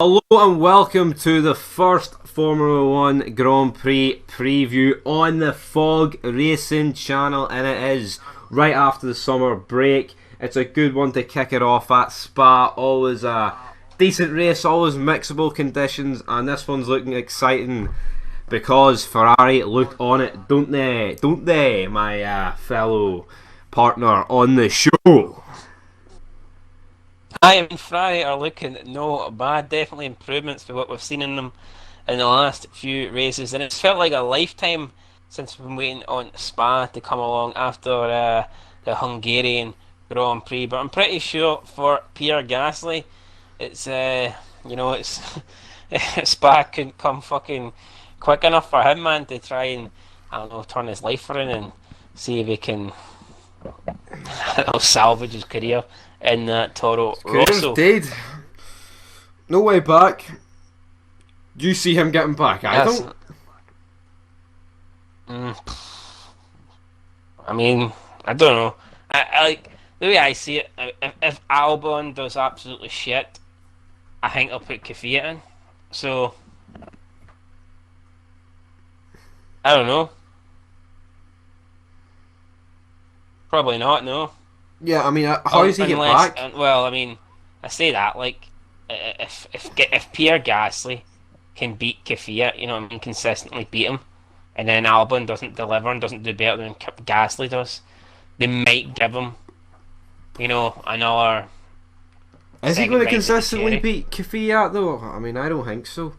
Hello and welcome to the first Formula 1 Grand Prix preview on the Fog Racing channel, and it is right after the summer break. It's a good one to kick it off at Spa. Always a decent race, always mixable conditions, and this one's looking exciting because Ferrari look on it, don't they? Don't they, my fellow partner on the show? I and Ferrari are looking no bad, definitely improvements for what we've seen in them in the last few races, and it's felt like a lifetime since we've been waiting on Spa to come along after the Hungarian Grand Prix. But I'm pretty sure for Pierre Gasly, it's it's Spa couldn't come fucking quick enough for him, man, to try and I don't know turn his life around and see if he can salvage his career in Toro Career's Rosso. dead. No way back. Do you see him getting back? I Yes. don't. I mean, I don't know. I like the way I see it. If Albon does absolutely shit, I think I'll put Kvyat in. So I don't know. Probably not. No. Yeah, I mean, how does he get Unless, back? well, I mean, I say that like if Pierre Gasly can beat Kvyat, you know, what I mean, consistently beat him, and then Albon doesn't deliver and doesn't do better than Gasly does, they might give him, another Is he second going to bite at the consistently cherry. beat Kvyat though? I mean, I don't think so.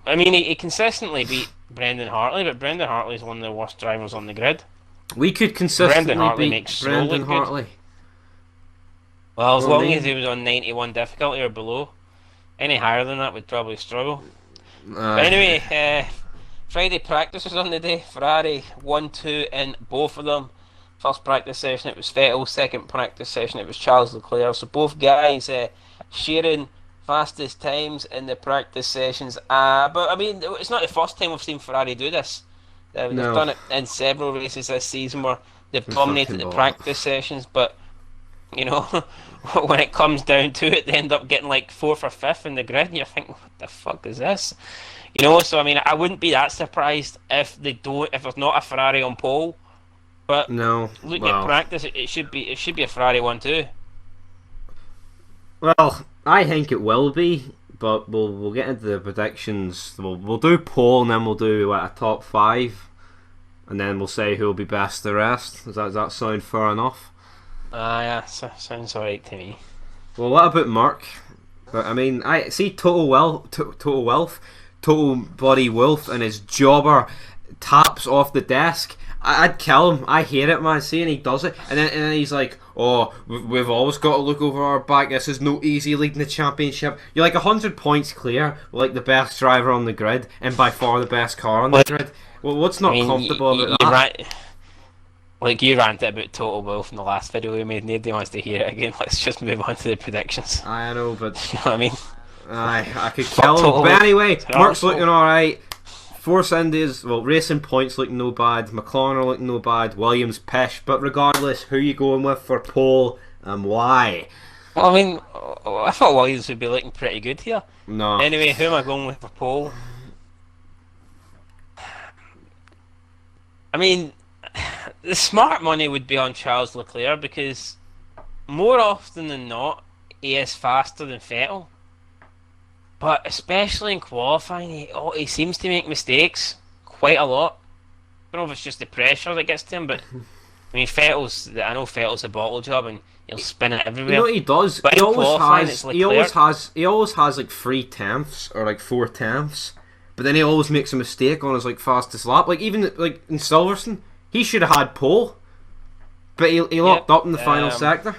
I mean, he consistently beat Brendan Hartley, but Brendan Hartley's one of the worst drivers on the grid. We could Brendan consistently Hartley beat makes Stroll Brendan look good. Hartley. Well, You as know what I long as mean? he was on 91 difficulty or below, any higher than that would probably struggle. But Aye. anyway, Friday practice was on the day. Ferrari 1-2 in both of them. First practice session it was Vettel. Second practice session it was Charles Leclerc. So both guys sharing fastest times in the practice sessions. But I mean, it's not the first time we've seen Ferrari do this. They've No, done it in several races this season where they've we dominated fucking the bought. practice sessions, but you know, when it comes down to it, they end up getting like fourth or fifth in the grid, and you're thinking, what the fuck is this? So I mean, I wouldn't be that surprised if there's not a Ferrari on pole. But No, looking at well, practice, it should be a Ferrari one too. well, I think it will be, but we'll get into the predictions. We'll do poll and then we'll do like a top five, and then we'll say who'll be best. The rest does that sound fair enough? Yeah, sounds alright to me. Well, what about Mark? But I mean, I see Total Bloody Wolf, and his jobber taps off the desk. I'd kill him. I hate it, man. Seeing he does it, and then he's like, "Oh, we've always got to look over our back. This is no easy leading the championship. You're like 100 points clear, like the best driver on the grid, and by far the best car on the Like, grid. Well, what's I not mean, comfortable about you that? you ranted about Total Wolf in the last video we made. Nobody wants to hear it again. Let's just move on to the predictions. I know, but You know what I mean? I could Fuck kill him. Total But Wolf. anyway, It's an Mark's looking arsehole. alright. Force Indies, well, Racing Points looking no bad. McLaren are looking no bad. Williams pish. But regardless, who you going with for pole and why? Well, I mean, I thought Williams would be looking pretty good here. No. Anyway, who am I going with for pole? I mean, the smart money would be on Charles Leclerc because more often than not, he is faster than Vettel. But especially in qualifying, he seems to make mistakes quite a lot. I don't know if it's just the pressure that gets to him, but I mean, I know Vettel's a bottle job and he'll spin it You know everywhere. what he does? But He in always qualifying, has. it's Leclerc. He always has like 3 tenths or like 4 tenths. But then he always makes a mistake on his like fastest lap. Like even like in Silverstone, he should have had pole, but he locked Yep. up in the final sector.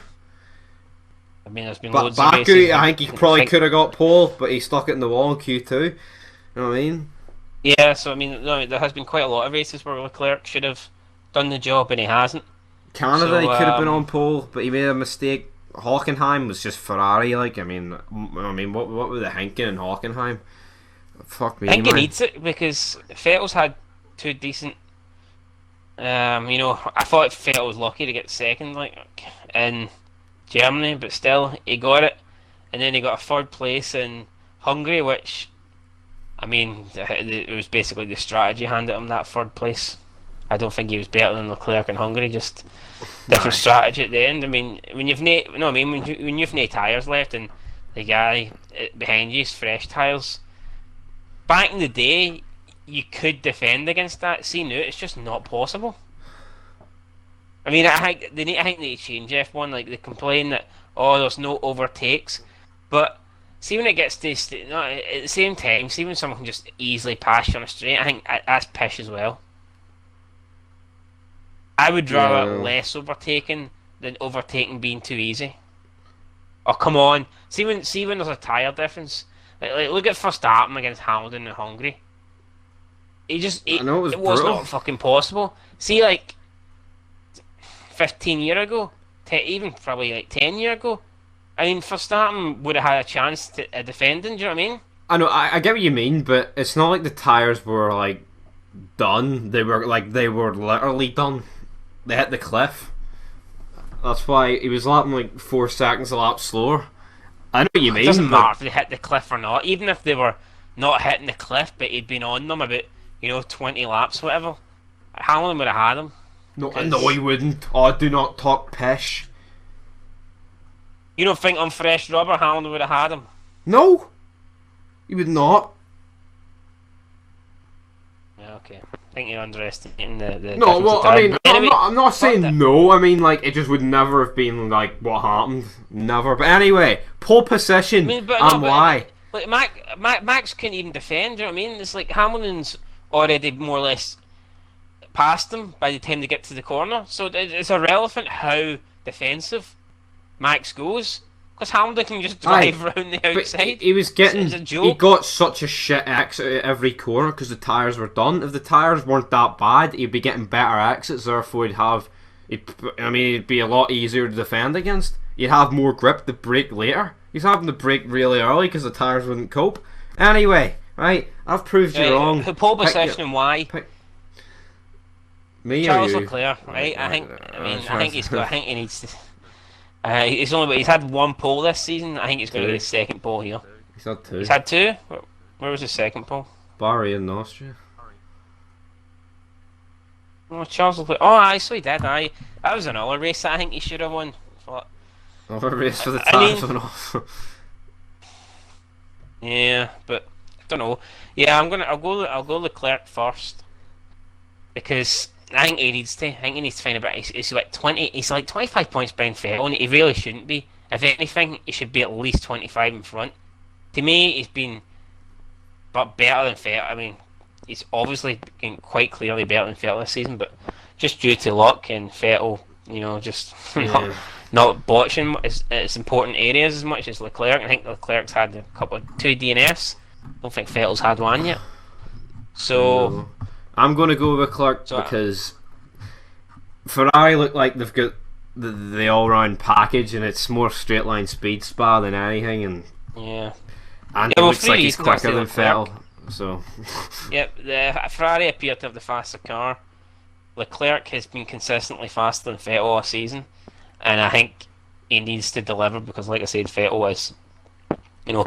I mean, there's been But loads of races. Baku, I think he probably could have got pole, but he stuck it in the wall in Q2. You know what I mean? Yeah, so I mean, no, there has been quite a lot of races where Leclerc should have done the job and he hasn't. Canada, So he could have been on pole, but he made a mistake. Hockenheim was just Ferrari. Like what were they thinking in Hockenheim? Fuck me, I think he man. needs it because Vettel's had two decent. I thought Vettel was lucky to get second, like in Germany, but still he got it, and then he got a third place in Hungary, which I mean, it was basically the strategy handed him that third place. I don't think he was better than Leclerc in Hungary. Just different strategy at the end. I mean, when you've no, I mean when you've no tyres left and the guy behind you is fresh tyres. Back in the day, you could defend against that. See now, it's just not possible. I mean, I think they need to change F1. Like they complain that there's no overtakes, but see when it gets to no, at the same time, see when someone can just easily pass you on a straight, I think that's pish as well. I would rather less overtaking than overtaking being too easy. Oh come on! See when there's a tyre difference. Like look at Verstappen against Hamilton in Hungary. I know it was not fucking possible. See like 15 years ago, even probably like 10 years ago. I mean, Verstappen would have had a chance to defending. Do you know what I mean? I know, I get what you mean, but it's not like the tyres were like done. They were literally done. They hit the cliff. That's why he was lapping like 4 seconds a lap slower. I know what you mean. It doesn't matter if they hit the cliff or not. Even if they were not hitting the cliff, but he'd been on them about 20 laps, whatever. Hamilton would have had him. No, he wouldn't. Oh, do not talk pish. You don't think on fresh rubber Hamilton would have had him? No, he would not. Yeah, okay. I think you're underestimating the no, well, I mean, anyway, I'm not saying no. I mean, like, it just would never have been, like, what happened. Never. But anyway, pole position why. Like, Max couldn't even defend, do you know what I mean? It's like Hamilton's already more or less past him by the time they get to the corner. So it's irrelevant how defensive Max goes. Because Hamilton can just drive around the outside. He was getting. He got such a shit exit at every corner because the tyres were done. If the tyres weren't that bad, he'd be getting better exits. Therefore, it'd be a lot easier to defend against. You'd have more grip to brake later. He's having to brake really early because the tyres wouldn't cope. Anyway, right, I've proved you wrong. Pole position and why? Me Charles or you? Leclerc, right? I think he needs to. He's had one pole this season. I think he's going to get his second pole here. He's had 2. He's had 2? Where was his second pole? Bahrain in Austria. Oh, Charles Leclerc. Oh, I saw he did. That was another race that I think he should have won. Another race for the tyres went off. Yeah, but I don't know. Yeah, I'll go Leclerc first because I think he needs to. I think he needs to find a bit. He's like 20. He's like 25 points behind Vettel, and he really shouldn't be. If anything, he should be at least 25 in front. To me, he's been, but better than Vettel. I mean, he's obviously been quite clearly better than Vettel this season, but just due to luck and Vettel, just not botching its important areas as much as Leclerc. I think Leclerc's had a couple of 2 DNFs. I don't think Vettel's had one yet. So. No. I'm going to go with Leclerc because Ferrari look like they've got the all-round package, and it's more straight-line speed spa than anything, and it looks like he's quicker than Vettel. So, yep, the Ferrari appear to have the faster car. Leclerc has been consistently faster than Vettel all season, and I think he needs to deliver because, like I said, Vettel is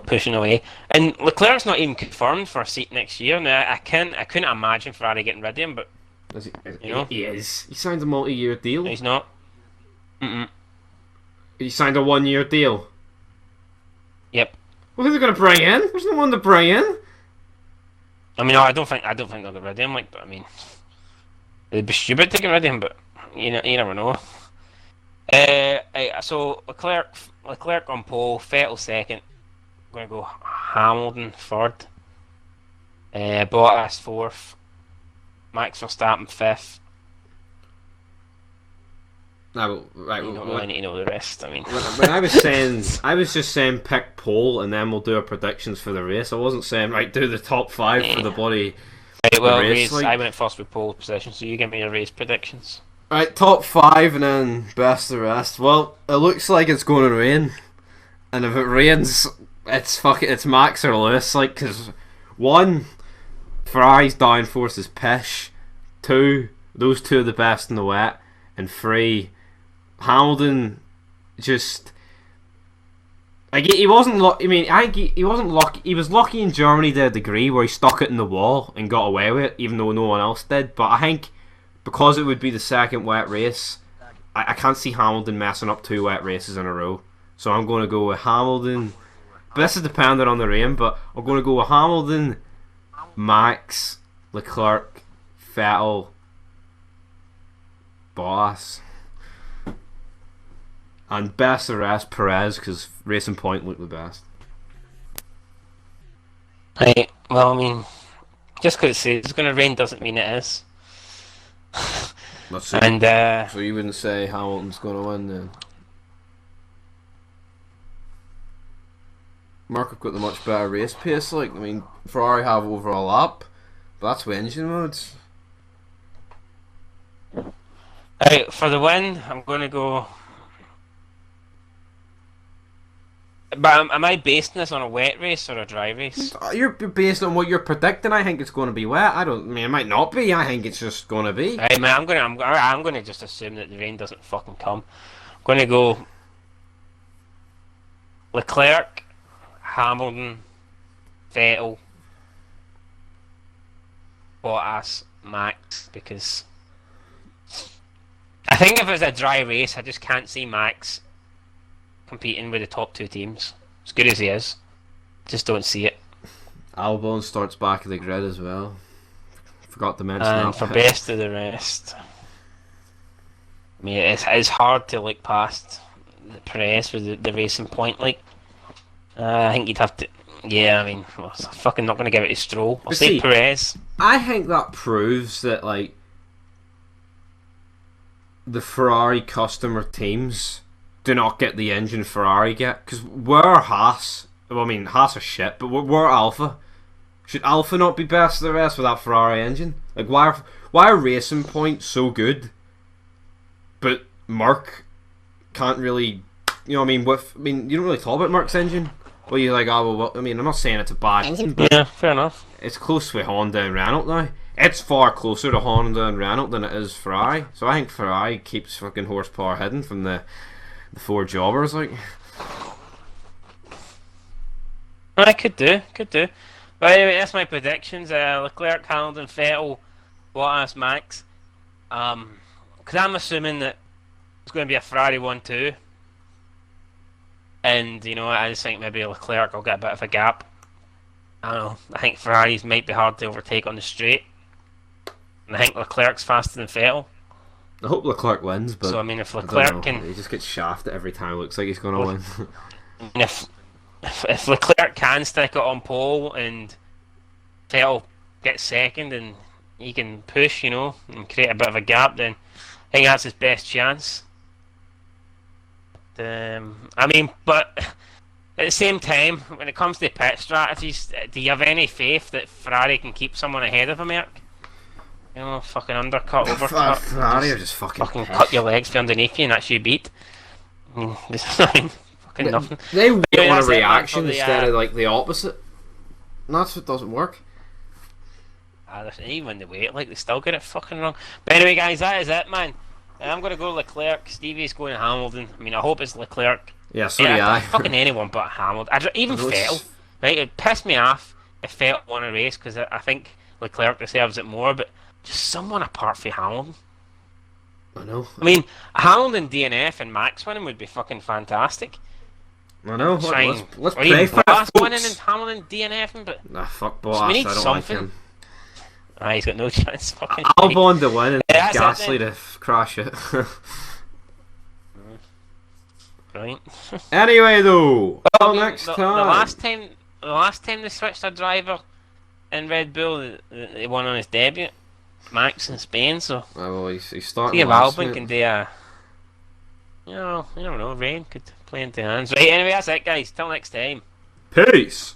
pushing away. And Leclerc's not even confirmed for a seat next year. Now, I couldn't imagine Ferrari getting rid of him, but he is. He signed a multi-year deal. He's not. Mm-mm. He signed a 1-year deal. Yep. Well, who are they going to bring in? There's no one to bring in. I mean, I don't think they'll get rid of him. But I mean, it'd be stupid to get rid of him. But you never know. So Leclerc on pole, Vettel second. I'm going to go Hamilton third, Bottas fourth, Max Verstappen fifth. No, right. You don't really need to know the rest. I mean, when I was just saying pick pole and then we'll do our predictions for the race. I wasn't saying do the top 5 for the bloody. Right, well, race. I went first with pole position, so you give me your race predictions. Right, top 5 and then best of the rest. Well, it looks like it's going to rain, and if it rains, it's Max or Lewis. Because 1, Ferrari's downforce is pish. 2, those 2 are the best in the wet, and 3, Hamilton just Like he wasn't lucky. I mean, I think he wasn't lucky. He was lucky in Germany to a degree where he stuck it in the wall and got away with it, even though no one else did. But I think because it would be the second wet race, I can't see Hamilton messing up 2 wet races in a row. So I'm going to go with Hamilton. But this is dependent on the rain. But I'm going to go with Hamilton, Max, Leclerc, Vettel, Bottas. And best of the rest, Perez, because Racing Point looked the best. Right, well, I mean, just because it's going to rain doesn't mean it is. And so you wouldn't say Hamilton's going to win then? Mark have got the much better race pace. Like, I mean, Ferrari have overall lap, but that's with engine modes. Right, for the win, I'm going to go. But am I basing this on a wet race or a dry race? You're based on what you're predicting. I think it's going to be wet. I mean, it might not be. I think it's just going to be. Right, man. I'm gonna just assume that the rain doesn't fucking come. I'm gonna go Leclerc, Hamilton, Vettel, Bottas, Max, because I think if it was a dry race, I just can't see Max competing with the top 2 teams. As good as he is, just don't see it. Albon starts back of the grid as well. Forgot to mention And that. for best of the rest, I mean, it's hard to look past the Press with the Racing Point. Like, I think you'd have to. Yeah, I mean, well, I'm fucking not going to give it to Stroll. I'll say Perez. I think that proves that, like, the Ferrari customer teams do not get the engine Ferrari get, because we're Haas. Well, I mean, Haas are shit, but we're Alpha. Should Alpha not be best of the rest with that Ferrari engine? Like, why are Racing Point so good, but Merc can't really, you know what I mean? You don't really talk about Merc's engine. Well, you're like, oh well, I mean, I'm not saying it's a bad engine, but yeah, fair enough. It's close with Honda and Renault now. It's far closer to Honda and Renault than it is Ferrari. So I think Ferrari keeps fucking horsepower hidden from the 4 jobbers, like. I could do. But anyway, that's my predictions. Leclerc, Hamilton, Vettel, Bottas, Max. Because I'm assuming that it's going to be a Ferrari 1-2. And, you know, I just think maybe Leclerc will get a bit of a gap. I don't know. I think Ferraris might be hard to overtake on the straight. And I think Leclerc's faster than Vettel. I hope Leclerc wins, but so I mean, if Leclerc can, he just gets shafted every time. It looks like he's going to win. And if Leclerc can stick it on pole and Vettel gets second and he can push, you know, and create a bit of a gap, then I think that's his best chance. I mean, but at the same time, when it comes to pit strategies, do you have any faith that Ferrari can keep someone ahead of him, Eric? You know, fucking undercut, overcut. Ferrari are just fucking cut your legs from underneath you and that's you beat. I mean, fucking nothing. They want a reaction instead of like the opposite. And that's what doesn't work. Even the wait, like they still get it fucking wrong. But anyway, guys, that is it, man. I'm going to go Leclerc. Stevie's going Hamilton. I mean, I hope it's Leclerc. Yeah, so do I. Fucking anyone but Hamilton. Even Vettel. Right? It pissed me off if Vettel won a race because I think Leclerc deserves it more, but just someone apart from Hamilton. I know. I mean, Hamilton, DNF, and Max winning would be fucking fantastic. I know. Let's play for Bottas winning and Hamilton DNFing, but nah, fuck Bottas. We need I don't something. like him. He's got no chance. Fucking Albon to win and Gasly to crash it. Right. Anyway, though, next time. The last time they switched a driver in Red Bull, they won on his debut. Max in Spain, so. Well, he's starting. See if Albon can do a. You know, you don't know. Rain could play into hands. Right. Anyway, that's it, guys. Till next time. Peace.